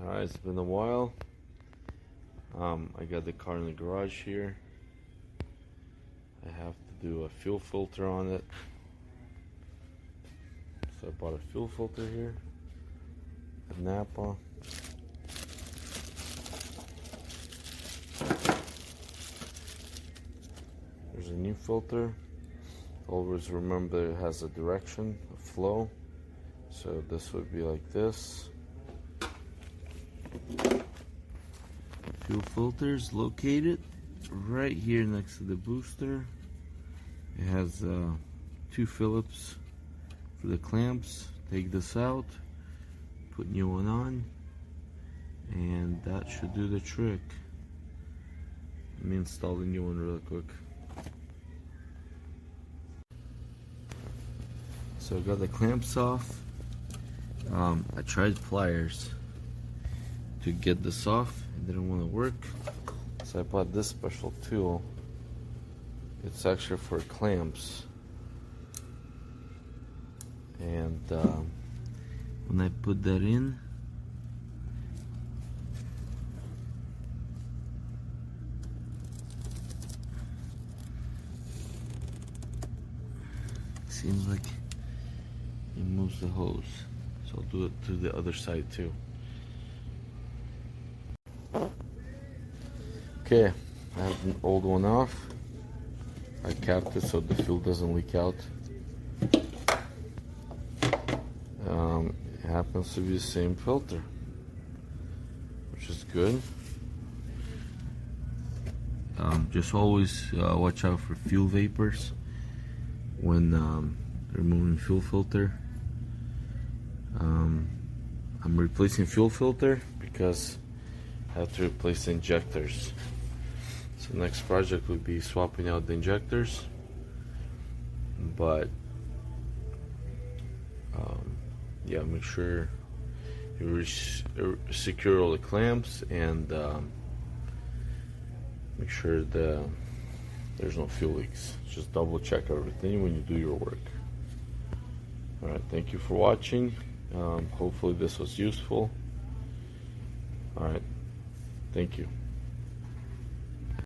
Alright, it's been a while. I got the car in the garage here. I have to do a fuel filter on it. So I bought a fuel filter here at Napa. There's a new filter. Always remember it has a direction, a flow. So this would be like this. Fuel filter is located right here next to the booster. It has 2 Phillips for the clamps. Take this out, put new one on, and that should do the trick. Let me install the new one real quick. So I got the clamps off. I tried pliers to get this off. It didn't want to work, so I bought this special tool. It's actually for clamps, and when I put that in, it seems like it moves the hose. So I'll do it to the other side too. Okay, I have an old one off. I capped it so the fuel doesn't leak out. It happens to be the same filter, which is good. Just always watch out for fuel vapors when removing fuel filter. I'm replacing fuel filter because I have to replace the injectors. So next project would be swapping out the injectors, but yeah, make sure you secure all the clamps and make sure there's no fuel leaks. Just double check everything when you do your work. Alright, thank you for watching. Hopefully this was useful. Alright, thank you.